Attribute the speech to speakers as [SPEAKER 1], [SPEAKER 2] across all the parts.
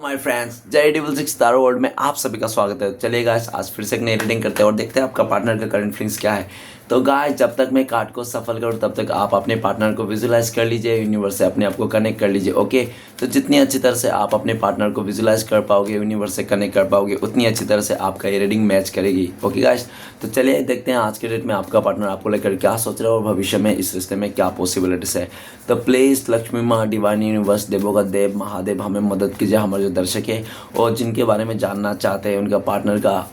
[SPEAKER 1] My friends, जय double six तारो world में आप सभी का स्वागत है। चलिए गाइस, आज फिर से एक नई रीडिंग करते हैं और देखते हैं आपका पार्टनर का करंट फीलिंग्स क्या है। तो गाइस, जब तक मैं कार्ड को सफल करूँ तब तक आप अपने पार्टनर को विजुलाइज कर लीजिए, यूनिवर्स से अपने आप को कनेक्ट कर लीजिए। ओके, तो जितनी अच्छी तरह से आप अपने पार्टनर को विजुलाइज कर पाओगे, यूनिवर्स से कनेक्ट कर पाओगे, उतनी अच्छी तरह से आपका ये रीडिंग मैच करेगी। ओके गाइस, तो चलिए देखते हैं आज के डेट में आपका पार्टनर आपको लेकर क्या सोच रहा है और भविष्य में इस रिश्ते में क्या पॉसिबिलिटीज है। तो प्लीज़ लक्ष्मी माँ, डिवाइन यूनिवर्स, देवों का देव महादेव हमें मदद कीजिए। हमारे जो दर्शक है और जिनके बारे में जानना चाहते हैं उनका पार्टनर का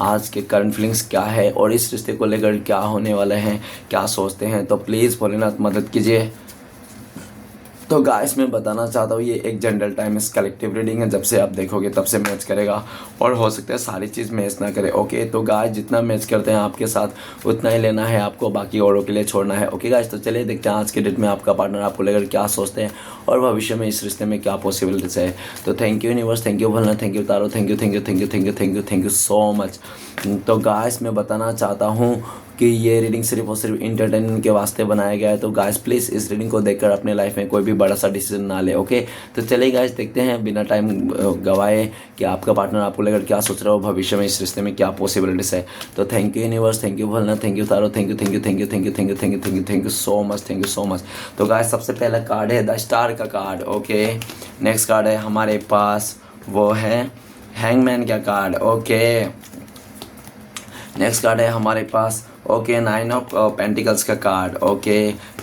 [SPEAKER 1] आज के करंट फीलिंग्स क्या है और इस रिश्ते को लेकर क्या होने वाले हैं, क्या सोचते हैं, तो प्लीज़ भोलेनाथ मदद कीजिए। तो गाइस, मैं बताना चाहता हूँ ये एक जनरल टाइम इस कलेक्टिव रीडिंग है। जब से आप देखोगे तब से मैच करेगा और हो सकता है सारी चीज़ मैच ना करे। ओके, तो गाइस जितना मैच करते हैं आपके साथ उतना ही लेना है आपको, बाकी औरों के लिए छोड़ना है। ओके गाइस, तो चलिए देखते हैं आज के डेट में आपका पार्टनर आपको लेकर क्या सोचते हैं और भविष्य में इस रिश्ते में क्या पॉसिबिलिटीज है। तो thank you universe, thank you Bholenath, thank you taro, thank you thank you thank you thank you thank you thank you so much. तो गाइस, मैं बताना चाहता हूँ कि ये रीडिंग सिर्फ और सिर्फ इंटरटेनमेंट के वास्ते बनाया गया है। तो गाइस प्लीज़ इस रीडिंग को देखकर अपने लाइफ में कोई भी बड़ा सा डिसीजन ना ले। ओके, तो चलिए गाइस देखते हैं बिना टाइम गवाए कि आपका पार्टनर आपको लेकर क्या सोच रहा हो, भविष्य में इस रिश्ते में क्या पॉसिबिलिटीज है। तो thank you universe, thank you Bholenath, thank you taro, thank you thank you thank you thank you thank you thank you thank you thank you so much, thank you so much. तो guys सबसे पहला card है the star का card. Okay, next card है हमारे पास वो है हैंगमैन का कार्ड। ओके, नेक्स्ट कार्ड है हमारे पास ओके नाइन ऑफ पेंटिकल्स का card. Okay,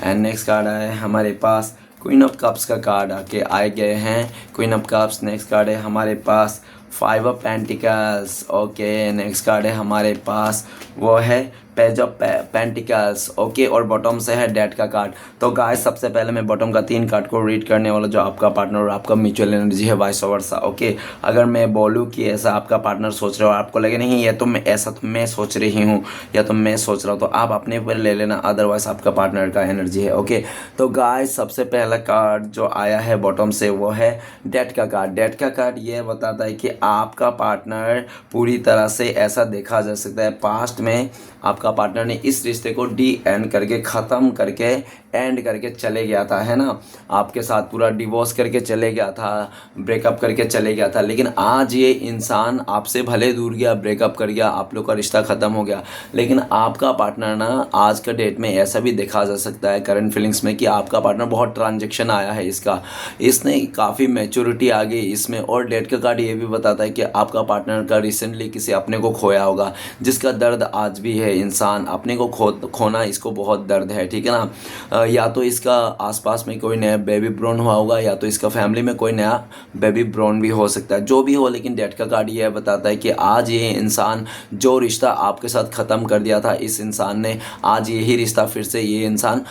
[SPEAKER 1] and next card है हमारे पास क्वीन ऑफ कप्स का कार्ड आके आए गए हैं, queen of cups. Next card है हमारे पास five of pentacles. Okay, next card है हमारे पास वो है पेज ऑफ पेंटिकल्स। ओके, और बॉटम से है डेथ का कार्ड। तो गाइस सबसे पहले मैं बॉटम का 3 कार्ड को रीड करने वाला, जो आपका पार्टनर और आपका म्यूचुअल एनर्जी है, वाइस वर्सा। ओके, अगर मैं बोलूँ कि ऐसा आपका पार्टनर सोच रहा हो, आपको लगे नहीं ये तो मैं ऐसा तो मैं सोच रही हूँ या तो मैं सोच रहा हूँ, तो आप अपने ऊपर ले लेना, अदरवाइज आपका पार्टनर का एनर्जी है। ओके, तो गाइस सबसे पहला कार्ड जो आया है बॉटम से वो है डेथ का कार्ड। डेथ का कार्ड ये बताता है कि आपका पार्टनर पूरी तरह से, ऐसा देखा जा सकता है पास्ट में आपका पार्टनर ने इस रिश्ते को एंड करके, ख़त्म करके, एंड करके चले गया था, है ना। आपके साथ पूरा डिवोर्स करके चले गया था, ब्रेकअप करके चले गया था। लेकिन आज ये इंसान आपसे भले दूर गया, ब्रेकअप कर गया, आप लोग का रिश्ता ख़त्म हो गया, लेकिन आपका पार्टनर ना आज का डेट में ऐसा भी देखा जा सकता है करंट फीलिंग्स में कि आपका पार्टनर बहुत ट्रांजेक्शन आया है इसका, इसने काफ़ी मैच्योरिटी आ गई इसमें। और डेट का कार्ड ये भी बताता है कि आपका पार्टनर का रिसेंटली किसी अपने को खोया होगा, जिसका दर्द आज भी है। इंसान अपने को खोना, इसको बहुत दर्द है, ठीक है ना। या तो इसका आसपास में कोई नया बेबी ब्रोन हुआ होगा या तो इसका फैमिली में कोई नया बेबी ब्रोन भी हो सकता है, जो भी हो। लेकिन डेथ का कार्ड ये बताता है कि आज ये इंसान जो रिश्ता आपके साथ ख़त्म कर दिया था, इस इंसान ने आज यही रिश्ता फिर से ये इंसान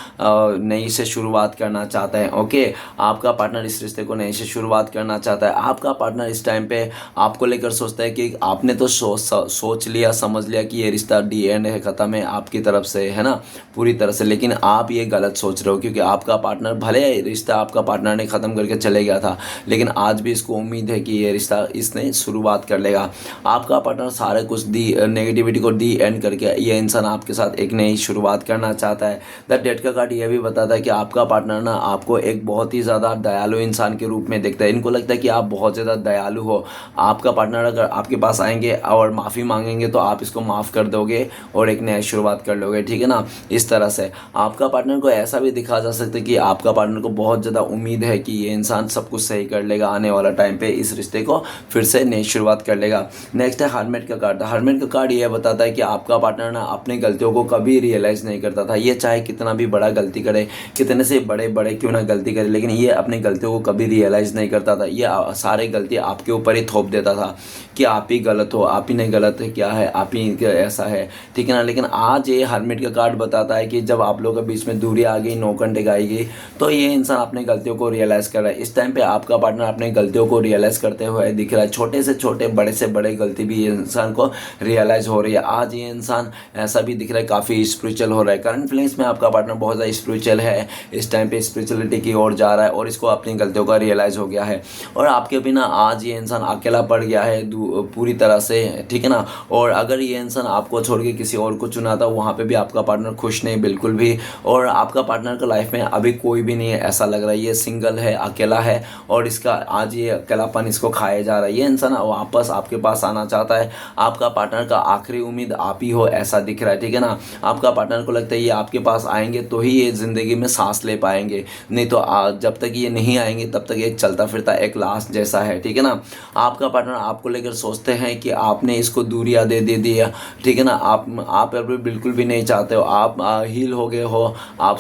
[SPEAKER 1] नई से शुरुआत करना चाहता है। ओके, आपका पार्टनर इस रिश्ते को नई से शुरुआत करना चाहता है। आपका पार्टनर इस टाइम पे आपको लेकर सोचता है कि आपने तो सोच लिया, समझ लिया कि ये रिश्ता डी एंड है, ख़त्म है आपकी तरफ से, है ना, पूरी तरह से। लेकिन आप ये गलत सोच रहे हो, क्योंकि आपका पार्टनर, भले रिश्ता आपका पार्टनर ने ख़त्म करके चले गया था, लेकिन आज भी इसको उम्मीद है कि ये रिश्ता इसने शुरुआत कर लेगा। आपका पार्टनर सारे कुछ नेगेटिविटी को एंड करके ये इंसान आपके साथ एक नई शुरुआत करना चाहता है। द डेथ का कार्ड ये भी बताता है कि आपका पार्टनर ना आपको एक बहुत ही ज़्यादा दयालु इंसान के रूप में देखता है। इनको लगता है कि आप बहुत ज़्यादा दयालु हो। आपका पार्टनर अगर आपके पास आएंगे और माफ़ी मांगेंगे तो आप इसको माफ़ कर दोगे और एक नई शुरुआत कर लोगे, ठीक है ना। इस तरह से आपका पार्टनर को ऐसा भी दिखा जा सकता है कि आपका पार्टनर को बहुत ज़्यादा उम्मीद है कि ये इंसान सब कुछ सही कर लेगा, आने वाला टाइम पे इस रिश्ते को फिर से नई शुरुआत कर लेगा। नेक्स्ट है हर्मिट का कार्ड। हर्मिट का कार्ड ये बताता है कि आपका पार्टनर ना अपनी गलतियों को कभी रियलाइज़ नहीं करता था। ये चाहे कितना भी बड़ा गलती करे, कितने से बड़े बड़े क्यों ना गलती करे, लेकिन ये अपनी गलतियों को कभी रियलाइज़ नहीं करता था। ये सारे गलती आपके ऊपर ही थोप देता था कि आप ही गलत हो, आप ही नहीं गलत है, क्या है, आप ही ऐसा है, ठीक है ना। लेकिन आज ये हर्मिट का कार्ड बताता है कि जब आप लोगों के बीच में दूरी आ गई, नौकंटे आई गई, तो ये इंसान अपने गलतियों को रियलाइज़ कर रहा है। इस टाइम पे आपका पार्टनर अपने गलतियों को रियलाइज़ करते हुए दिख रहा है। छोटे से छोटे, बड़े से बड़े गलती भी ये इंसान को रियलाइज़ हो रही है। आज ये इंसान ऐसा भी दिख रहा है काफ़ी स्पिरिचुअल हो रहा है। करंट फीलिंग्स में आपका पार्टनर बहुत ज़्यादा स्पिरिचुअल है, इस टाइम पे स्पिरिचुअलिटी की ओर जा रहा है और इसको अपनी गलतियों का रियलाइज़ हो गया है। और आपके बिना आज ये इंसान अकेला पड़ गया है पूरी तरह से, ठीक है ना। और अगर ये इंसान आपको छोड़ के किसी और को चुना था, वहाँ पे भी आपका पार्टनर खुश नहीं, बिल्कुल भी। और आपका आपका पार्टनर का लाइफ में अभी कोई भी नहीं है, ऐसा लग रहा है ये सिंगल है, अकेला है और इसका आज ये अकेलापन इसको खाया जा रहा है। ये इंसान वापस आपके पास आना चाहता है। आपका पार्टनर का आखिरी उम्मीद आप ही हो ऐसा दिख रहा है, ठीक है ना। आपका पार्टनर को लगता है ये आपके पास आएंगे तो ही ये ज़िंदगी में सांस ले पाएंगे, नहीं तो जब तक ये नहीं आएंगे तब तक ये चलता फिरता एक लाश जैसा है, ठीक है ना। आपका पार्टनर आपको लेकर सोचते हैं कि आपने इसको दूरियां दे दिया, ठीक है ना। आप अभी बिल्कुल भी नहीं चाहते हो, आप हील हो गए हो, आप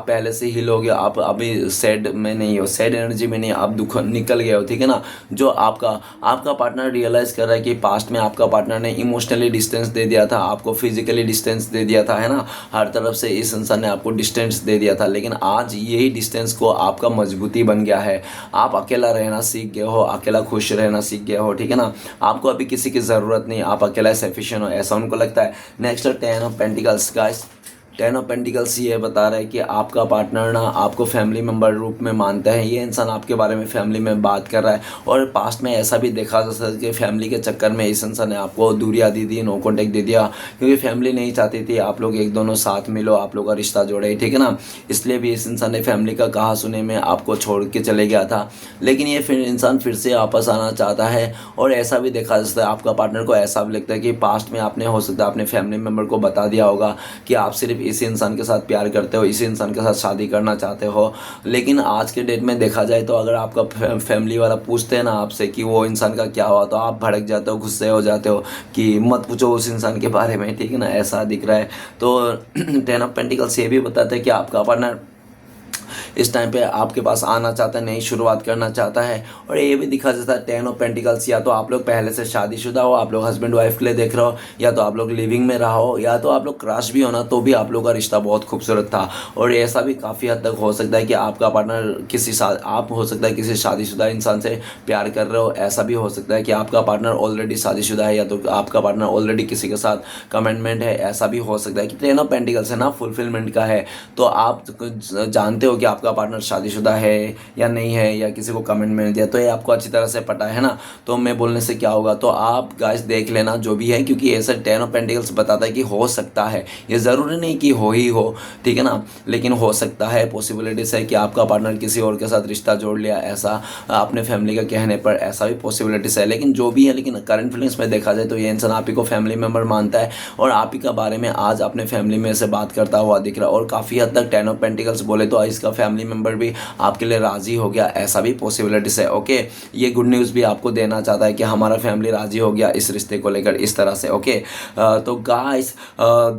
[SPEAKER 1] पहले से हील हो गए, आप अभी सैड में नहीं हो, सैड एनर्जी में नहीं, आप दुख निकल गए हो, ठीक है ना। जो आपका पार्टनर रियलाइज़ कर रहा है कि पास्ट में आपका पार्टनर ने इमोशनली डिस्टेंस दे दिया था, आपको फिजिकली डिस्टेंस दे दिया था, है ना। हर तरफ से इस इंसान ने आपको डिस्टेंस दे दिया था, लेकिन आज यही डिस्टेंस को आपका मजबूती बन गया है। आप अकेला रहना सीख गए हो, अकेला खुश रहना सीख गए हो, ठीक है ना। आपको अभी किसी की ज़रूरत नहीं, आप अकेला सफिशिएंट हो, ऐसा उनको लगता है। Next 10 of pentacles guys. 10 of pentacles ये बता रहा है कि आपका पार्टनर ना आपको फैमिली मेम्बर रूप में मानता है। ये इंसान आपके बारे में फैमिली में बात कर रहा है और पास्ट में ऐसा भी देखा जा सकता है कि फैमिली के चक्कर में इस इंसान ने आपको दूरियां दी थी, नो कॉन्टेक्ट दे दिया, क्योंकि फैमिली नहीं चाहती थी आप लोग एक दोनों साथ मिलो, आप लोग का रिश्ता जोड़े, ठीक है ना। इसलिए भी इस इंसान ने फैमिली का कहा सुने में आपको छोड़ के चले गया था, लेकिन ये फिर इंसान फिर से वापस आना चाहता है। और ऐसा भी देखा जा सकता है आपका पार्टनर को ऐसा भी लगता है कि पास्ट में आपने हो सकता है अपने फैमिली मेम्बर को बता दिया होगा कि आप सिर्फ इसी इंसान के साथ प्यार करते हो, इसी इंसान के साथ शादी करना चाहते हो। लेकिन आज के डेट में देखा जाए तो अगर आपका फैमिली वाला पूछते हैं ना आपसे कि वो इंसान का क्या हुआ, तो आप भड़क जाते हो, गुस्से हो जाते हो कि मत पूछो उस इंसान के बारे में, ठीक है ना। ऐसा दिख रहा है। तो 10 ऑफ पेंटिकल्स ये भी बताता है कि आपका पार्टनर इस टाइम पे आपके पास आना चाहता है, नई शुरुआत करना चाहता है। और ये भी दिखा जाता है 10 ऑफ पेंटिकल्स, या तो आप लोग पहले से शादीशुदा हो, आप लोग हस्बैंड वाइफ के लिए देख रहे हो, या तो आप लोग लिविंग में रहा हो, या तो आप लोग क्रश भी हो ना, तो भी आप लोग का रिश्ता बहुत खूबसूरत था। और ऐसा भी काफ़ी हद तक हो सकता है कि आपका पार्टनर आप हो सकता है किसी शादीशुदा इंसान से प्यार कर रहे हो। ऐसा भी हो सकता है कि आपका पार्टनर ऑलरेडी शादीशुदा है, या तो आपका पार्टनर ऑलरेडी किसी के साथ कमिटमेंट है। ऐसा भी हो सकता है कि 10 ऑफ पेंटिकल्स है ना फुलफिलमेंट का है, तो आप जानते हो कि आपका पार्टनर शादीशुदा है या नहीं है, या किसी को कमिटमेंट दिया, तो ये आपको अच्छी तरह से पता है ना। तो मैं बोलने से क्या होगा, तो आप गाइस देख लेना जो भी है, क्योंकि ऐसा 10 ऑफ पेंटिकल्स बताता है कि हो सकता है, ये ज़रूरी नहीं कि हो ही हो, ठीक है ना, लेकिन हो सकता है, पॉसिबिलिटीज है कि आपका पार्टनर किसी और के साथ रिश्ता जोड़ लिया, ऐसा अपने फैमिली के कहने पर, ऐसा भी पॉसिबिलिटीज है। लेकिन जो भी है, लेकिन करंट फीलिंग्स में देखा जाए तो ये इंसान आप ही को फैमिली मेम्बर मानता है और आप ही का बारे में आज अपने फैमिली में से बात करता हुआ दिख रहा है। और काफ़ी हद तक 10 ऑफ पेंटिकल्स बोले तो इसका फैमिली मेम्बर भी आपके लिए राजी हो गया, ऐसा भी पॉसिबिलिटीज है। ओके, ये गुड न्यूज़ भी आपको देना चाहता है कि हमारा फैमिली राजी हो गया इस रिश्ते को लेकर, इस तरह से। ओके, तो गाइस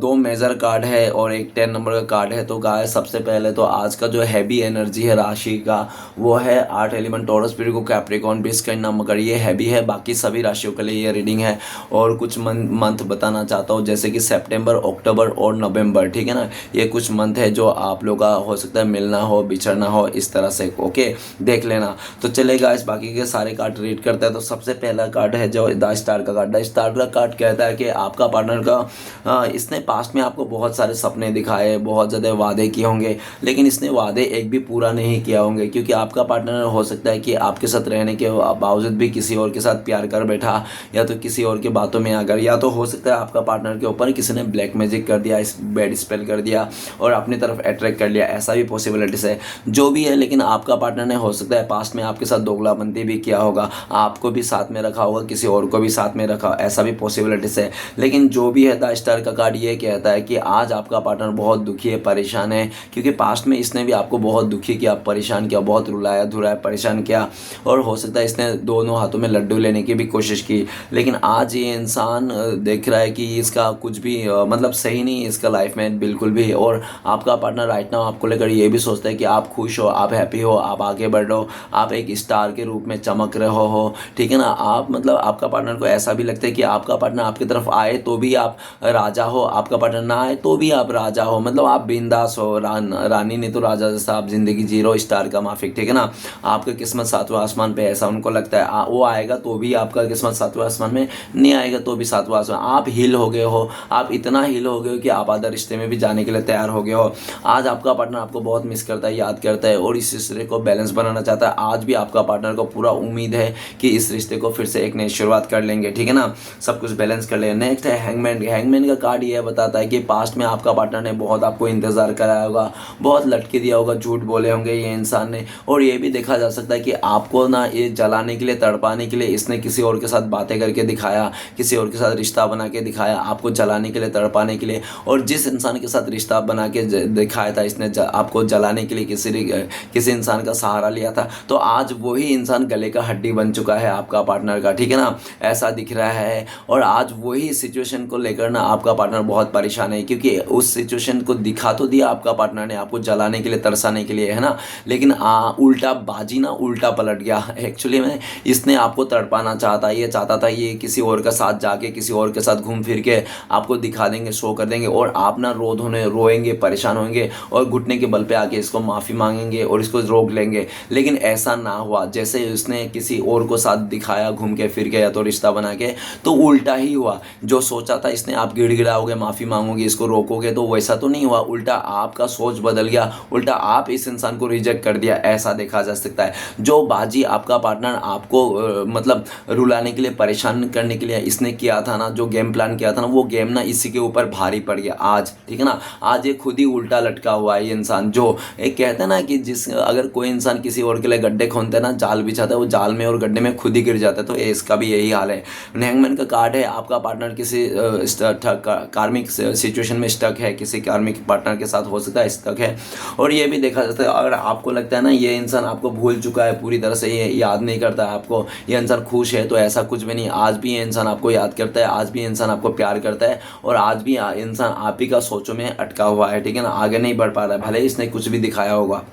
[SPEAKER 1] 2 मेजर कार्ड है और एक 10 नंबर का कार्ड है। तो गाइस सबसे पहले तो आज का जो हैवी एनर्जी है राशि का वो है 8 एलिमेंट टॉरस, विर्गो, कैप्रिकॉर्न, बिस्कन, मकर, ये हैवी है। बाकी सभी राशियों के लिए ये रीडिंग है। और कुछ मंथ बताना चाहता हूँ, जैसे कि सितंबर, अक्टूबर और नवंबर, ठीक है ना। ये कुछ मंथ है जो आप लोग का हो सकता है मिलना हो, बिछड़ना हो, इस तरह से। ओके, देख लेना। तो चलेगा, इस बाकी के सारे कार्ड रीड करते हैं। तो सबसे पहला कार्ड है जो द स्टार का कार्ड। द स्टार का कार्ड कहता है कि आपका पार्टनर का इसने पास्ट में आपको बहुत सारे सपने दिखाए, बहुत ज़्यादा वादे किए होंगे, लेकिन इसने वादे एक भी पूरा नहीं किया होंगे, क्योंकि आपका पार्टनर हो सकता है कि आपके साथ रहने के बावजूद भी किसी और के साथ प्यार कर बैठा, या तो किसी और की बातों में आकर, या तो हो सकता है आपका पार्टनर के ऊपर किसी ने ब्लैक मैजिक कर दिया, इस बैड स्पेल कर दिया और अपनी तरफ अट्रैक्ट कर लिया, ऐसा भी पॉसिबिलिटीज है। जो भी है, लेकिन आपका पार्टनर ने हो सकता है पास्ट में आपके साथ दोगलाबंदी भी किया होगा, आपको भी साथ में रखा होगा, किसी और को भी साथ में रखा, ऐसा भी पॉसिबिलिटीज है। लेकिन जो भी है, द स्टार का कार्ड ये कहता है कि आज आपका पार्टनर बहुत दुखी है, परेशान है, क्योंकि पास्ट में इसने भी आपको बहुत दुखी किया, परेशान किया, बहुत रुलाया धुलाया, परेशान किया, और हो सकता है इसने दोनों हाथों में लड्डू लेने की भी कोशिश की। लेकिन आज ये इंसान देख रहा है कि इसका कुछ भी मतलब सही नहीं है इसका लाइफ में बिल्कुल भी। और आपका पार्टनर राइट नाउ आपको लेकर ये भी सोचता है कि आप खुश हो, आप हैप्पी हो, आप आगे बढ़ रहे हो, आप एक स्टार के रूप में चमक रहे हो, ठीक है ना। आप मतलब आपका पार्टनर को ऐसा भी लगता है कि आपका पार्टनर आपकी तरफ आए तो भी आप राजा हो, आपका पार्टनर ना आए तो भी आप राजा हो, मतलब आप बिंदास हो, रानी नहीं तो राजा जैसा आप जिंदगी जी रहे हो, स्टार का माफिक, ठीक है ना। आपकी किस्मत सातवें आसमान पे, ऐसा उनको लगता है। वो आएगा तो भी आपका किस्मत सातवें आसमान में, नहीं आएगा तो भी सातवें आसमान। आप हील हो गए हो, आप इतना हील हो गए हो कि आप आधा रिश्ते में भी जाने के लिए तैयार हो गए हो। आज आपका पार्टनर आपको बहुत मिस करता है, है, याद करता है और इस रिश्ते को बैलेंस बनाना चाहता है। आज भी आपका पार्टनर को पूरा उम्मीद है कि इस रिश्ते को फिर से एक नई शुरुआत कर लेंगे, ठीक है ना, सब कुछ बैलेंस कर लेंगे। नेक्स्ट है हैंगमैन। हैंगमैन का कार्ड ये बताता है कि पास्ट में आपका पार्टनर ने बहुत आपको इंतजार कराया होगा, बहुत लटके दिया होगा, झूठ बोले होंगे ये इंसान ने। और ये भी देखा जा सकता है कि आपको ना ये जलाने के लिए, तड़पाने के लिए इसने किसी और के साथ बातें करके दिखाया, किसी और के साथ रिश्ता बना के दिखाया, आपको जलाने के लिए, तड़पाने के लिए। और जिस इंसान के साथ रिश्ता बना के दिखाया था इसने, आपको जलाने के लिए किसी इंसान का सहारा लिया था, तो आज वही इंसान गले का हड्डी बन चुका है आपका पार्टनर का, ठीक है ना, ऐसा दिख रहा है। और आज वही सिचुएशन को लेकर ना आपका पार्टनर बहुत परेशान है, क्योंकि उस सिचुएशन को दिखा तो दिया आपका पार्टनर ने आपको जलाने के लिए, तरसाने के लिए, है ना, लेकिन उल्टा बाजी ना उल्टा पलट गया। एक्चुअली में इसने आपको तड़पाना चाहता, ये चाहता था ये किसी और के साथ जाके, किसी और के साथ घूम फिर के आपको दिखा देंगे, शो कर देंगे, और आप ना रोएंगे, परेशान होंगे और घुटने के बल पे आके इसको माफ़ी मांगेंगे और इसको रोक लेंगे। लेकिन ऐसा ना हुआ, जैसे उसने किसी और को साथ दिखाया घूम के फिर के या तो रिश्ता बना के, तो उल्टा ही हुआ। जो सोचा था इसने आप गिड़गिड़ाओगे, माफ़ी मांगोगे, इसको रोकोगे, तो वैसा तो नहीं हुआ, उल्टा आपका सोच बदल गया, उल्टा आप इस इंसान को रिजेक्ट कर दिया, ऐसा देखा जा सकता है। जो बाजी आपका पार्टनर आपको मतलब रुलाने के लिए, परेशान करने के लिए इसने किया था ना, जो गेम प्लान किया था ना, वो गेम ना इसी के ऊपर भारी पड़ गया आज, ठीक है ना। आज ये खुद ही उल्टा लटका हुआ है ये इंसान। जो एक कहते हैं ना कि अगर कोई इंसान किसी और के लिए गड्ढे खोदता है ना, जाल बिछाता है, वो जाल में और गड्ढे में खुद ही गिर जाता है, तो इसका भी यही हाल है। हैंगमैन का कार्ड है, आपका पार्टनर किसी कार्मिक सिचुएशन में स्टक है, किसी कार्मिक पार्टनर के साथ हो सकता है स्टक है। और ये भी देखा जाता है, अगर आपको लगता है ना ये इंसान आपको भूल चुका है पूरी तरह से, ये याद नहीं करता है आपको, ये इंसान खुश है, तो ऐसा कुछ भी नहीं। आज भी ये इंसान आपको याद करता है, आज भी ये इंसान आपको प्यार करता है, और आज भी इंसान आप ही का सोचों में अटका हुआ है, ठीक है ना, आगे नहीं बढ़ पा रहा है, भले ही इसने कुछ भी दिखाया होगा।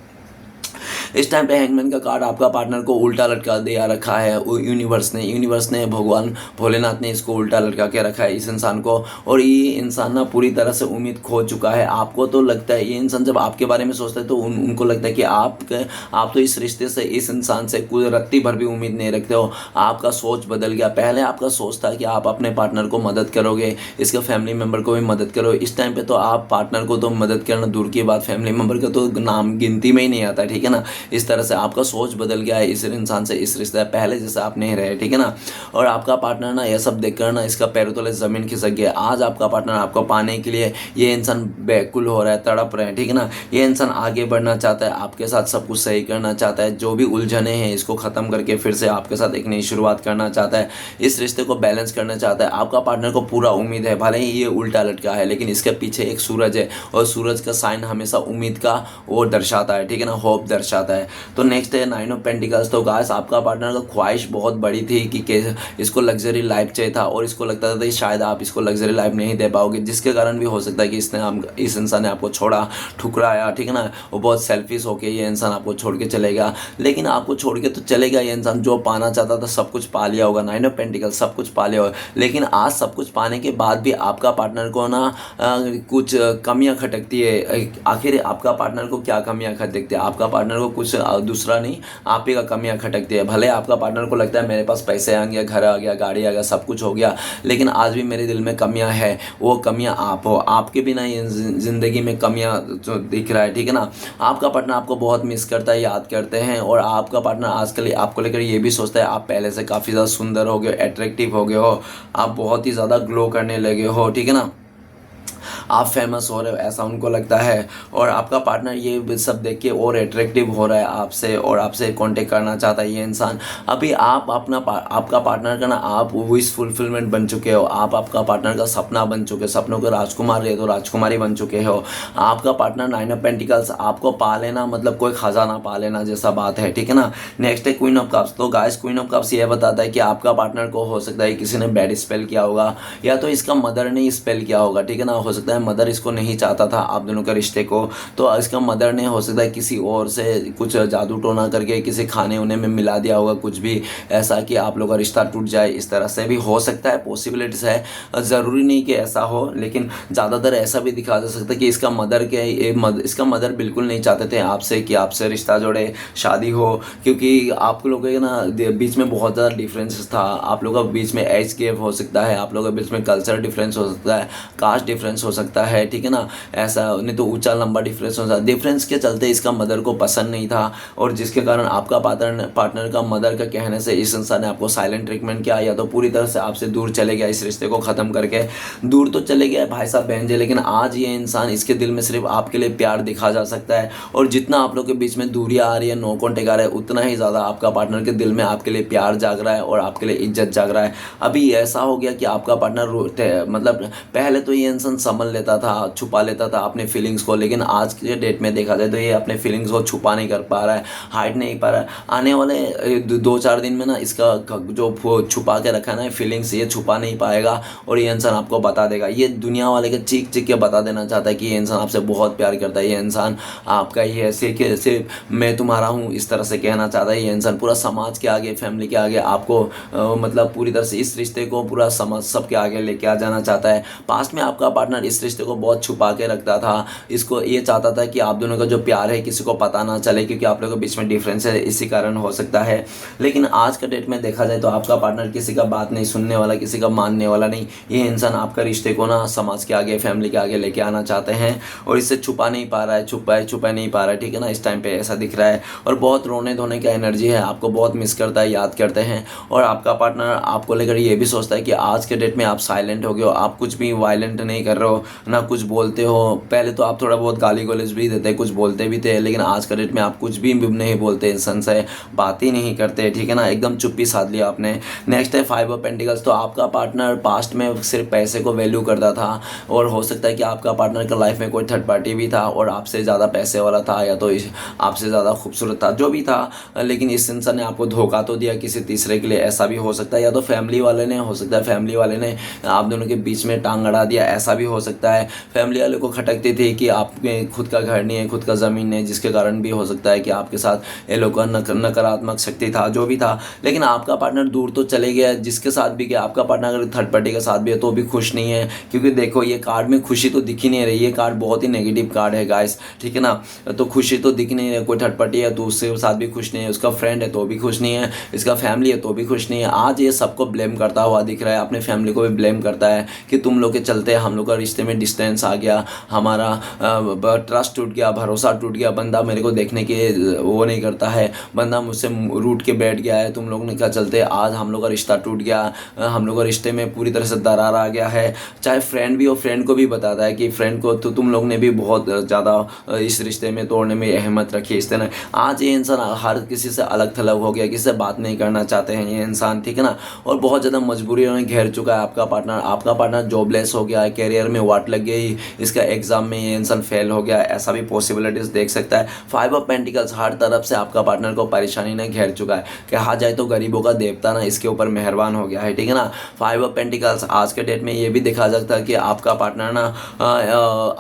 [SPEAKER 1] इस टाइम पे हैंगमैन का कार्ड आपका पार्टनर को उल्टा लटका दिया रखा है यूनिवर्स ने भगवान भोलेनाथ ने इसको उल्टा लटका के रखा है इस इंसान को। और ये इंसान ना पूरी तरह से उम्मीद खो चुका है। आपको तो लगता है, ये इंसान जब आपके बारे में सोचता है तो उनको लगता है कि आप तो इस रिश्ते से, इस इंसान से कोई रत्ती भर भी उम्मीद नहीं रखते हो। आपका सोच बदल गया। पहले आपका सोच था कि आप अपने पार्टनर को मदद करोगे, इसके फैमिली मेम्बर को भी मदद करो। इस टाइम पे तो आप पार्टनर को तो मदद करना दूर की बात, फैमिली मेम्बर का तो नाम गिनती में ही नहीं आता, ठीक है ना। इस तरह से आपका सोच बदल गया है इस इंसान से, इस रिश्ते पहले जैसे आप नहीं रहे, ठीक है ना। और आपका पार्टनर ना यह सब देखकर ना इसका पैरों तले ज़मीन खिसक गया। आज आपका पार्टनर आपको पाने के लिए ये इंसान बेकुल हो रहा है, तड़प रहे हैं, ठीक है ना। ये इंसान आगे बढ़ना चाहता है, आपके साथ सब कुछ सही करना चाहता है, जो भी उलझने हैं इसको ख़त्म करके फिर से आपके साथ एक नई शुरुआत करना चाहता है, इस रिश्ते को बैलेंस करना चाहता है। आपका पार्टनर को पूरा उम्मीद है, भले ही ये उल्टा लटका है, लेकिन इसके पीछे एक सूरज है, और सूरज का साइन हमेशा उम्मीद का वो दर्शाता है, ठीक है ना, होप दर्शाता है। तो नेक्स्ट है 9 ऑफ पेंटिकल्स। तो गाइस आपका पार्टनर का ख्वाहिश बहुत बड़ी थी कि इसको लग्जरी लाइफ चाहिए था, और इसको लगता था कि शायद आप इसको लग्जरी लाइफ नहीं दे पाओगे, जिसके कारण भी हो सकता है कि इस इंसान ने आपको छोड़ा, ठुकराया, ठीक है ना। वो बहुत सेल्फिश होके ये इंसान आपको छोड़ के चलेगा, लेकिन आपको छोड़ के तो चलेगा ये इंसान, जो पाना चाहता था सब कुछ पा लिया होगा। 9 ऑफ पेंटिकल्स सब कुछ पा लिया होगा, लेकिन आज सब कुछ पाने के बाद भी आपका पार्टनर को ना कुछ कमियां खटकती है। आखिर आपका पार्टनर को क्या कमियां खटकती है? आपका पार्टनर को कुछ दूसरा नहीं, आप ही का कमियां खटकती है। भले आपका पार्टनर को लगता है मेरे पास पैसे आ गया, घर आ गया, गाड़ी आ गया, सब कुछ हो गया, लेकिन आज भी मेरे दिल में कमियां है। वो कमियां आप हो, आपके बिना ये ज़िंदगी में कमियां जो दिख रहा है, ठीक है ना। आपका पार्टनर आपको बहुत मिस करता है, याद करते हैं, और आपका पार्टनर आजकल आपको लेकर ये भी सोचता है आप पहले से काफ़ी ज़्यादा सुंदर हो गए, अट्रैक्टिव हो गए हो, आप बहुत ही ज़्यादा ग्लो करने लगे हो, ठीक है ना, आप फेमस हो रहे हो, ऐसा उनको लगता है। और आपका पार्टनर ये सब देख के और अट्रैक्टिव हो रहा है आपसे, और आपसे कांटेक्ट करना चाहता है ये इंसान। अभी आप आपका पार्टनर का ना आप विश फुलफिलमेंट बन चुके हो, आप आपका पार्टनर का सपना बन चुके हो, सपनों के राजकुमार रहे तो राजकुमारी बन चुके हो। आपका पार्टनर 9 ऑफ पेंटिकल्स आपको पा लेना मतलब कोई खजाना पा लेना जैसा बात है, ठीक है ना। नेक्स्ट है क्वीन ऑफ कप्स। तो गाइस क्वीन ऑफ कप्स ये बताता है कि आपका पार्टनर को हो सकता है किसी ने बैड स्पेल किया होगा, या तो इसका मदर ने स्पेल किया होगा, ठीक है ना। हो सकता है मदर इसको नहीं चाहता था आप दोनों के रिश्ते को, तो इसका मदर ने हो सकता है किसी और से कुछ जादू टोना करके किसी खाने उन्हें में मिला दिया होगा, कुछ भी ऐसा कि आप लोगों का रिश्ता टूट जाए। इस तरह से भी हो सकता है, पॉसिबिलिटीज है, ज़रूरी नहीं कि ऐसा हो, लेकिन ज़्यादातर ऐसा भी दिखा जा सकता है कि इसका मदर बिल्कुल नहीं चाहते थे आपसे कि आपसे रिश्ता जोड़े, शादी हो, क्योंकि आप लोगों के ना बीच में बहुत ज़्यादा डिफरेंसेस था। आप लोगों के बीच में एज गैप हो सकता है, आप लोगों के बीच में कल्चर डिफरेंस हो सकता है, कास्ट डिफरेंस हो सकता सकता है, ठीक है ना, ऐसा नहीं तो ऊंचा लंबा डिफरेंस हो सकता है। डिफरेंस के चलते इसका मदर को पसंद नहीं था और जिसके कारण आपका पार्टनर का मदर का कहने से इस इंसान ने आपको साइलेंट ट्रीटमेंट किया या तो पूरी तरह से आपसे दूर चले गया, इस रिश्ते को ख़त्म करके दूर तो चले गया भाई साहब बहन जी, लेकिन आज ये इंसान, इसके दिल में सिर्फ आपके लिए प्यार दिखा जा सकता है। और जितना आप लोग के बीच में दूरियां आ रही है, नो कॉन्टेक्ट आ रहा है, उतना ही ज़्यादा आपका पार्टनर के दिल में आपके लिए प्यार जाग रहा है और आपके लिए इज्जत जाग रहा है। अभी ऐसा हो गया कि आपका पार्टनर मतलब पहले तो ये इंसान संभल लेता था, छुपा लेता था अपने फीलिंग्स को, लेकिन आज के डेट में देखा जाए तो ये अपने फीलिंग्स को छुपा नहीं कर पा रहा है, हाइड नहीं पा रहा है। आने वाले 2-4 दिन में ना इसका जो छुपा के रखा है ना फीलिंग्स, ये छुपा नहीं पाएगा और ये इंसान आपको बता देगा। ये दुनिया वाले के चीख चीख के बता देना चाहता है कि ये इंसान आपसे बहुत प्यार करता है, ये इंसान आपका ही है, सिर्फ मैं तुम्हारा हूँ, इस तरह से कहना चाहता है। ये इंसान पूरा समाज के आगे, फैमिली के आगे आपको मतलब पूरी तरह से इस रिश्ते को पूरा समाज सबके आगे लेके आ जाना चाहता है। पास्ट में आपका पार्टनर इस रिश्ते को बहुत छुपा के रखता था, इसको ये चाहता था कि आप दोनों का जो प्यार है किसी को पता ना चले, क्योंकि आप लोगों के बीच में डिफरेंस है, इसी कारण हो सकता है। लेकिन आज का डेट में देखा जाए तो आपका पार्टनर किसी का बात नहीं सुनने वाला, किसी का मानने वाला नहीं। ये इंसान आपका रिश्ते को ना समाज के आगे, फैमिली के आगे लेके आना चाहते हैं और इससे छुपा नहीं पा रहा है, छुपा नहीं पा रहा है, ठीक है ना। इस टाइम पे ऐसा दिख रहा है और बहुत रोने धोने का एनर्जी है, आपको बहुत मिस करता है, याद करते हैं। और आपका पार्टनर आपको लेकर ये भी सोचता है कि आज के डेट में आप साइलेंट हो गए हो, आप कुछ भी वायलेंट नहीं कर रहे हो, ना कुछ बोलते हो। पहले तो आप थोड़ा बहुत गाली गलौज भी देते, कुछ बोलते भी थे, लेकिन आज के डेट में आप कुछ भी नहीं बोलते, इंसान से बात ही नहीं करते, ठीक है ना, एकदम चुप्पी साध लिया आपने। नेक्स्ट है 5 ऑफ पेंटिकल्स। तो आपका पार्टनर पास्ट में सिर्फ पैसे को वैल्यू करता था और हो सकता है कि आपका पार्टनर का लाइफ में कोई थर्ड पार्टी भी था और आपसे ज़्यादा पैसे वाला था या तो आपसे ज़्यादा खूबसूरत था, जो भी था, लेकिन इस इंसान ने आपको धोखा तो दिया किसी तीसरे के लिए, ऐसा भी हो सकता है। या तो फैमिली वाले ने, हो सकता है फैमिली वाले ने आप दोनों के बीच में टांग अड़ा दिया, ऐसा भी हो सकता है। फैमिली वाले को खटकती थी कि आपके खुद का घर नहीं है, खुद का ज़मीन नहीं, जिसके कारण भी हो सकता है कि आपके साथ ये लोग का नकारात्मक शक्ति था, जो भी था। लेकिन आपका पार्टनर दूर तो चले गया, जिसके साथ भी गया, आपका पार्टनर अगर थर्ड पार्टी के साथ भी है तो भी खुश नहीं है, क्योंकि देखो ये कार्ड में खुशी तो दिख ही नहीं रही, ये कार्ड बहुत ही नेगेटिव कार्ड है गाइस, ठीक है ना। तो खुशी तो दिख नहीं रही, कोई थर्ड पार्टी है तो उसके साथ भी खुश नहीं है, उसका फ्रेंड है तो भी खुश नहीं है, इसका फैमिली है तो भी खुश नहीं है। आज ये सबको ब्लेम करता हुआ दिख रहा है, अपने फैमिली को भी ब्लेम करता है कि तुम लोग के चलते हम लोग का रिश्ते में डिस्टेंस आ गया, हमारा ट्रस्ट टूट गया, भरोसा टूट गया, बंदा मेरे को देखने के वो नहीं करता है, बंदा मुझसे रूठ के बैठ गया है, तुम लोग ने क्या चलते आज हम लोग का रिश्ता टूट गया, हम लोग का रिश्ते में पूरी तरह से दरार आ गया है। चाहे फ्रेंड भी हो, फ्रेंड को भी बताता है कि फ्रेंड को तो तुम लोग ने भी बहुत ज़्यादा इस रिश्ते में तोड़ने में अहमियत रखी, इस तरह। आज ये इंसान हर किसी से अलग थलग हो गया, किसी से बात नहीं करना चाहते हैं ये इंसान, ठीक है ना। और बहुत ज़्यादा मजबूरियों में घेर चुका है आपका पार्टनर जॉबलेस हो गया है, कैरियर में वाट लग गई, इसका एग्जाम में ये इंसान फेल हो गया, ऐसा भी पॉसिबिलिटीज देख सकता है। 5 ऑफ पेंटिकल्स, हर तरफ से आपका पार्टनर को परेशानी ने घेर चुका है, कहा जाए तो गरीबों का देवता ना इसके ऊपर मेहरबान हो गया है, ठीक है ना। 5 ऑफ पेंटिकल्स आज के डेट में ये भी देखा जाता है कि आपका पार्टनर ना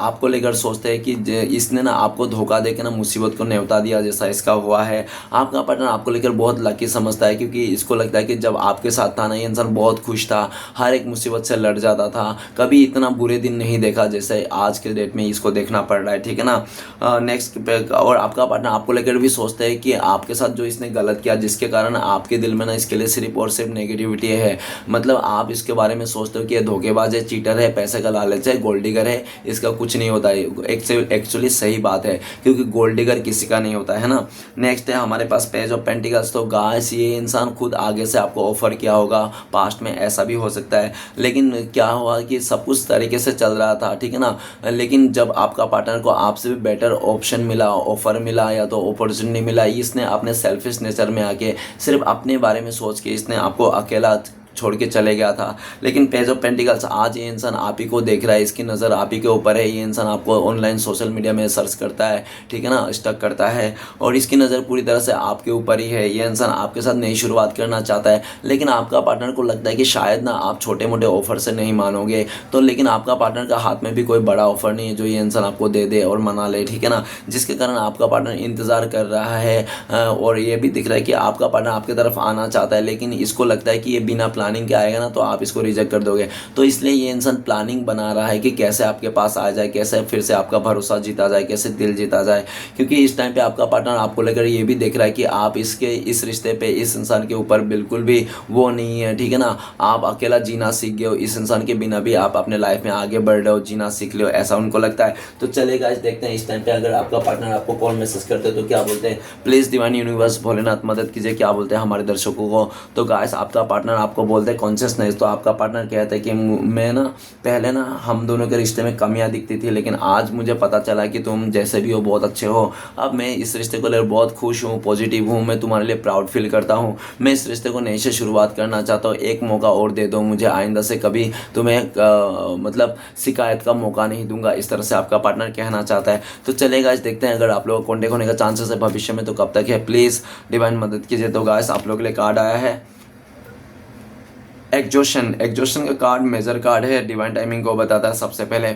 [SPEAKER 1] आपको लेकर सोचते हैं कि इसने ना आपको धोखा देकर ना मुसीबत को न्योता दिया, जैसा इसका हुआ है। आपका पार्टनर आपको लेकर बहुत लकी समझता है, क्योंकि इसको लगता है कि जब आपके साथ था ना ये इंसान बहुत खुश था, हर एक मुसीबत से लड़ जाता था, कभी इतना बुरे दिन नहीं देखा जैसे आज के डेट में इसको देखना पड़ रहा है, ठीक है ना। नेक्स्ट और आपका पार्टनर आपको लेकर भी सोचता है कि आपके साथ जो इसने गलत किया, जिसके कारण आपके दिल में ना इसके लिए सिर्फ और सिर्फ नेगेटिविटी है, मतलब आप इसके बारे में सोचते हो कि ये धोखेबाज है, चीटर है, पैसे का लालच है, गोल्ड डिगर है, इसका कुछ नहीं होता है। एक्चुअली सही बात है, क्योंकि गोल्ड डिगर किसी का नहीं होता है ना। नेक्स्ट है हमारे पास पेज ऑफ पेंटिकल्स। तो गाइस ये इंसान खुद आगे से आपको ऑफर किया होगा, पास्ट में ऐसा भी हो सकता है, लेकिन क्या हुआ कि सब कुछ तरीके से चल रहा था, ठीक है ना। लेकिन जब आपका पार्टनर को आपसे भी बेटर ऑप्शन मिला, ऑफर मिला या तो अपॉर्चुनिटी मिला, इसने अपने सेल्फिश नेचर में आके सिर्फ अपने बारे में सोच के इसने आपको अकेला छोड़ के चले गया था। लेकिन पेज ऑफ पेंटिकल्स आज ये इंसान आप ही को देख रहा है, इसकी नज़र आप ही के ऊपर है। ये इंसान आपको ऑनलाइन सोशल मीडिया में सर्च करता है, ठीक है ना, स्टक करता है, और इसकी नज़र पूरी तरह से आपके ऊपर ही है। ये इंसान आपके साथ नई शुरुआत करना चाहता है, लेकिन आपका पार्टनर को लगता है कि शायद ना आप छोटे मोटे ऑफर से नहीं मानोगे, तो लेकिन आपका पार्टनर का हाथ में भी कोई बड़ा ऑफर नहीं है जो ये इंसान आपको दे दे और मना ले, ठीक है ना, जिसके कारण आपका पार्टनर इंतज़ार कर रहा है। और ये भी दिख रहा है कि आपका पार्टनर आपकी तरफ आना चाहता है, लेकिन इसको लगता है कि ये बिना प्लानिंग प्लानिंग के आएगा ना तो आप इसको रिजेक्ट कर दोगे। तो इसलिए ये इंसान प्लानिंग बना रहा है कि कैसे आपके पास आ जाए, कैसे फिर से आपका भरोसा जीता जाए, कैसे दिल जीता जाए। क्योंकि इस टाइम पे आपका पार्टनर आपको लेकर ये भी देख रहा है कि आप इसके इस रिश्ते पे, इस इंसान के ऊपर बिल्कुल भी वो नहीं है, ठीक है ना। आप अकेला जीना सीख गए हो, इस इंसान के बिना भी आप अपने लाइफ में आगे बढ़ रहे हो, जीना सीख ले हो, ऐसा उनको लगता है। तो चलिए गाइस देखते हैं इस टाइम पे अगर आपका पार्टनर आपको कॉल मैसेज करते हैं तो क्या बोलते हैं। प्लीज़ डिवाइन यूनिवर्स भोलेनाथ मदद कीजिए, क्या बोलते हैं हमारे दर्शकों को। तो गाइस आपका पार्टनर आपको बोलते हैं कॉन्शियसनेस। तो आपका पार्टनर कहता है कि मैं ना पहले ना हम दोनों के रिश्ते में कमियां दिखती थी, लेकिन आज मुझे पता चला कि तुम जैसे भी हो बहुत अच्छे हो। अब मैं इस रिश्ते को लेकर बहुत खुश हूँ, पॉजिटिव हूँ, मैं तुम्हारे लिए प्राउड फील करता हूँ। मैं इस रिश्ते को नए से शुरुआत करना चाहता हूँ, एक मौका और दे दो मुझे, आइंदा से कभी तुम्हें मतलब शिकायत का मौका नहीं दूंगा। इस तरह से आपका पार्टनर कहना चाहता है। तो चलिए गाइस देखते हैं अगर आप लोगों को कॉन्टेक्ट होने का चांसेस है भविष्य में तो कब तक है। प्लीज़ डिवाइन मदद कीजिए। तो गाइस आप लोगों के लिए कार्ड आया है एग्जॉशन का कार्ड मेजर कार्ड है, डिवाइन टाइमिंग को बताता है। सबसे पहले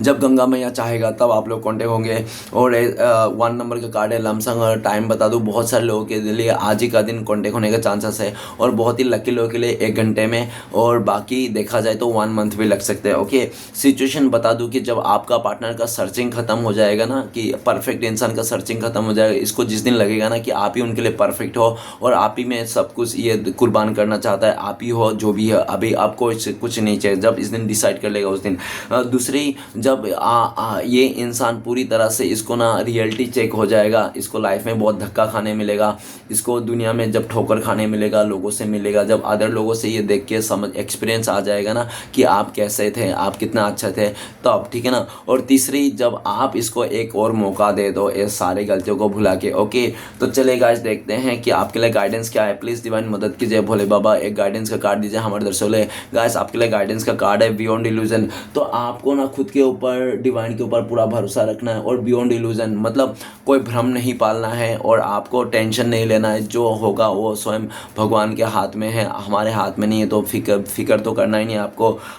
[SPEAKER 1] जब गंगा मैया चाहेगा तब आप लोग कॉन्टेक्ट होंगे। और 1 नंबर का कार्ड है लमसम। और टाइम बता दूं, बहुत सारे लोगों के लिए आज ही का दिन कॉन्टेक्ट होने का चांसेस है, और बहुत ही लकी लोगों के लिए 1 घंटे में, और बाकी देखा जाए तो 1 मंथ भी लग सकते हैं। ओके, सिचुएशन बता दूं कि जब आपका पार्टनर का सर्चिंग खत्म हो जाएगा ना, कि परफेक्ट इंसान का सर्चिंग खत्म हो जाएगा, इसको जिस दिन लगेगा ना कि आप ही उनके लिए परफेक्ट हो और आप ही में सब कुछ ये कुर्बान करना चाहता है, आप ही हो जो भी है, अभी आपको कुछ नहीं चाहिए, जब इस दिन डिसाइड कर लेगा उस दिन। दूसरी जब ये इंसान पूरी तरह से इसको ना रियलिटी चेक हो जाएगा, इसको लाइफ में बहुत धक्का खाने मिलेगा, इसको दुनिया में जब ठोकर खाने मिलेगा, लोगों से मिलेगा, जब अदर लोगों से ये देख के समझ एक्सपीरियंस आ जाएगा ना कि आप कैसे थे, आप कितना अच्छा थे, तब ठीक है ना। और तीसरी जब आप इसको एक और मौका दे दो ये सारी गलतियों को भुला के। ओके, तो चलिए गाइस देखते हैं कि आपके लिए गाइडेंस क्या है। प्लीज़ डिवाइन मदद कीजिए भोले बाबा, एक गाइडेंस का कार्ड दीजिए हमारे दर्शकों लिए। गाइस आपके लिए गाइडेंस का कार्ड है बियॉन्ड इल्यूजन। तो आपको ना खुद के ऊपर, डिवाइन के ऊपर पूरा भरोसा रखना है, और बियॉन्ड इल्यूजन मतलब कोई भ्रम नहीं पालना है, और आपको टेंशन नहीं लेना है। जो होगा वो स्वयं भगवान के हाथ में है, हमारे हाथ में नहीं है। तो फिक्र तो करना ही नहीं है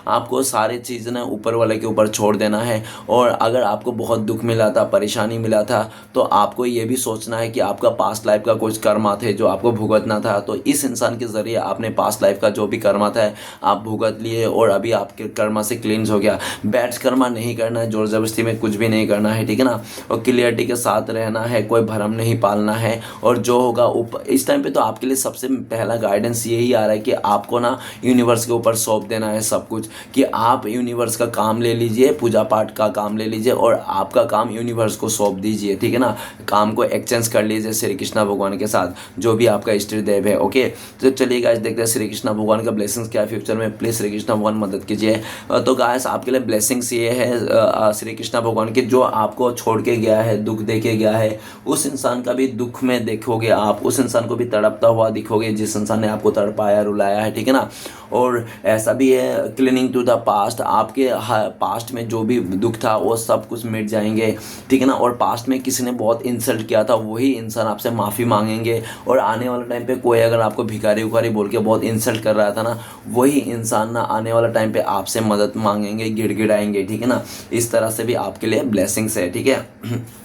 [SPEAKER 1] आपको सारी चीज़ें ना ऊपर वाले के ऊपर छोड़ देना है। और अगर आपको बहुत दुख मिला था, परेशानी मिला था, तो आपको ये भी सोचना है कि आपका पास्ट लाइफ का कुछ कर्मा थे जो आपको भुगतना था। तो इस इंसान के ज़रिए आपने पास्ट लाइफ का जो भी कर्मा था आप भुगत लिए, और अभी आपके कर्मा से क्लींस हो गया। बैड कर्मा नहीं करना है, जोर ज़बरदस्ती में कुछ भी नहीं करना है, ठीक है ना। और क्लियरिटी के साथ रहना है, कोई भरम नहीं पालना है। और जो होगा ऊपर इस टाइम पे तो आपके लिए सबसे पहला गाइडेंस यही आ रहा है कि आपको ना यूनिवर्स के ऊपर सौंप देना है सब कुछ, कि आप यूनिवर्स का काम ले लीजिए, पूजा पाठ का काम ले लीजिए, और आपका काम यूनिवर्स को सौंप दीजिए, ठीक है ना। काम को एक्सचेंज कर लीजिए श्री कृष्णा भगवान के साथ, जो भी आपका इष्ट देव है। ओके, तो चलिए गाइस देखते हैं श्री कृष्णा भगवान का ब्लेसिंग्स क्या है फ्यूचर में। प्लीज़ श्री कृष्णा भगवान मदद कीजिए। तो गाइस आपके लिए ब्लेसिंग्स ये है श्री कृष्णा भगवान के, जो आपको छोड़ के गया है, दुख दे के गया है, उस इंसान का भी दुख में देखोगे आप, उस इंसान को भी तड़पता हुआ दिखोगे जिस इंसान ने आपको तड़पाया, रुलाया है, ठीक है ना। और ऐसा भी है क्लीनिंग टू द पास्ट, आपके पास्ट में जो भी दुख था वो सब कुछ मिट जाएंगे, ठीक है ना। और पास्ट में किसी ने बहुत इंसल्ट किया था, वही इंसान आपसे माफ़ी मांगेंगे। और आने वाले टाइम पे कोई अगर आपको भिखारी उखारी बोल के बहुत इंसल्ट कर रहा था ना, वही इंसान ना आने वाला टाइम पे आपसे मदद मांगेंगे, गिड़गिड़ाएंगे, ठीक है ना। इस तरह से भी आपके लिए ब्लेसिंग्स है, ठीक है।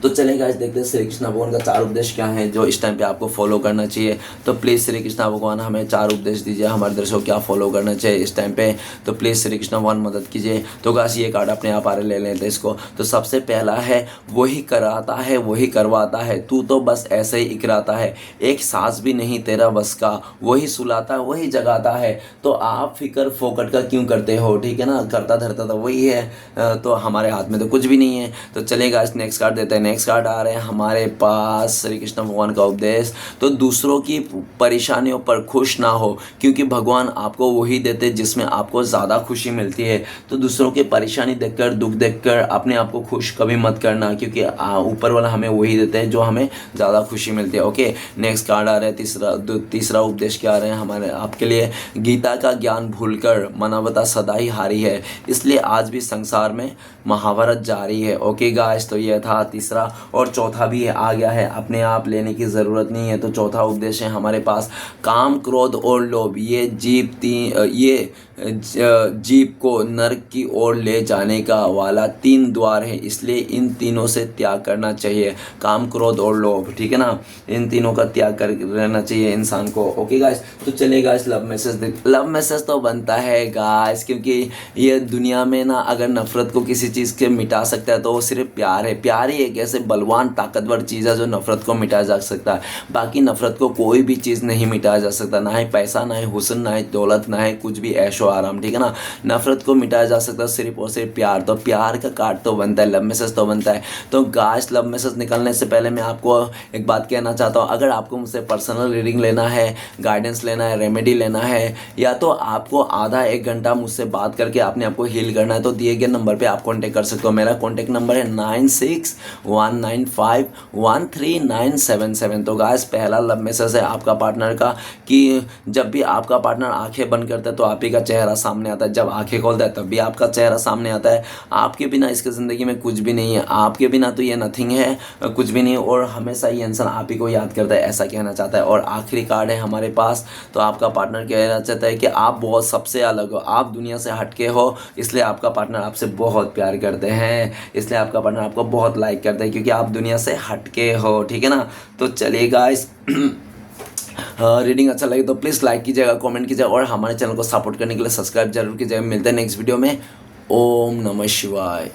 [SPEAKER 1] तो चलिए गाइस देखते हैं श्री कृष्ण भगवान का 4 उपदेश क्या है जो इस टाइम पे आपको फॉलो करना चाहिए। तो प्लीज़ श्री कृष्ण भगवान हमें 4 उपदेश दीजिए, हमारे दर्शकों क्या फॉलो करना चाहिए इस टाइम पे। तो प्लीज़ श्री कृष्ण भगवान मदद कीजिए। तो गाइस ये कार्ड अपने आप आ रहे ले लेते हैं इसको। तो सबसे पहला है, वही कराता है वही करवाता है, तू तो बस ऐसे ही इकराता है, एक सांस भी नहीं तेरा बस का, वही सुलाता है वही जगाता है। तो आप फिक्र फोकट का क्यों करते हो, ठीक है ना। करता धरता तो वही है, तो हमारे हाथ में तो कुछ भी नहीं है। तो चलिए गाइस नेक्स्ट कार्ड देते हैं। नेक्स्ट कार्ड आ रहे हैं हमारे पास श्री कृष्ण भगवान का उपदेश। तो दूसरों की परेशानियों पर खुश ना हो, क्योंकि भगवान आपको वही देते जिसमें आपको ज़्यादा खुशी मिलती है। तो दूसरों की परेशानी देखकर, दुख देखकर अपने आप को खुश कभी मत करना, क्योंकि ऊपर वाला हमें वही देते हैं जो हमें ज़्यादा खुशी मिलती है। ओके, नेक्स्ट कार्ड आ रहा है तीसरा उपदेश क्या आ रहे हैं हमारे आपके लिए। गीता का ज्ञान भूलकर मानवता सदा ही हारी है, इसलिए आज भी संसार में महाभारत जारी है। ओके गाइस, तो ये था तीसरा। और चौथा भी आ गया है, अपने आप लेने की ज़रूरत नहीं है। तो चौथा उपदेश है हमारे पास, काम क्रोध और लोभ ये जीप को नर्क की ओर ले जाने का वाला 3 द्वार है, इसलिए इन तीनों से त्याग करना चाहिए। काम, क्रोध और लोभ, ठीक है ना, इन तीनों का त्याग कर रहना चाहिए इंसान को। ओके गाइस, तो चलिए guys love message love message तो बनता है गाइस, क्योंकि ये दुनिया में ना अगर नफरत को किसी चीज़ के मिटा सकता है तो वो सिर्फ प्यार है। प्यार ही एक ऐसे बलवान ताकतवर चीज़ है जो नफरत को मिटाया जा सकता है। बाकी नफरत को कोई भी चीज़ नहीं मिटाया जा सकता, ना ही पैसा, ना ही हुस्न, ना ही दौलत, ना ही कुछ भी ऐशो आराम, ठीक है ना। नफरत को मिटाया जा सकता है सिर्फ और सिर्फ प्यार। तो प्यार का कार्ड तो बनता है, लव मैसेज तो बनता है। तो गाइस लव मैसेज निकलने से पहले मैं आपको एक बात कहना चाहता हूँ, अगर आपको मुझसे पर्सनल रीडिंग लेना है, गाइडेंस लेना है, रेमेडी लेना है, या तो आपको आधा 1 घंटा मुझसे बात करके अपने आप को हील करना है, तो दिए गए नंबर पे आप कॉन्टेक्ट कर सकते हो। मेरा कॉन्टेक्ट नंबर है 9619513977। तो गाइस पहला लव मैसेज है आपका पार्टनर का, कि जब भी आपका पार्टनर आंखें बंद करता है तो आप ही का चेहरा सामने आता है, जब आंखें खोलता है तब भी आपका चेहरा सामने आता है। आपके बिना इसकी ज़िंदगी में कुछ भी नहीं है, आपके बिना तो ये नथिंग है, कुछ भी नहीं, और हमेशा ये इंसान आप ही को याद करता है, ऐसा कहना चाहता है। और आखिरी कार्ड है हमारे पास, तो आपका पार्टनर कहना चाहता है कि आप बहुत सबसे अलग हो, आप दुनिया से हटके हो, इसलिए आपका पार्टनर आपसे बहुत प्यार करते हैं, इसलिए आपका पार्टनर आपको बहुत लाइक करता है, क्योंकि आप दुनिया से हटके हो, ठीक है ना। तो चलिए गाइस रीडिंग अच्छा लगे तो प्लीज़ लाइक कीजिएगा, कमेंट कीजिएगा, और हमारे चैनल को सपोर्ट करने के लिए सब्सक्राइब जरूर कीजिएगा। मिलते हैं नेक्स्ट वीडियो में। ओम नमः शिवाय।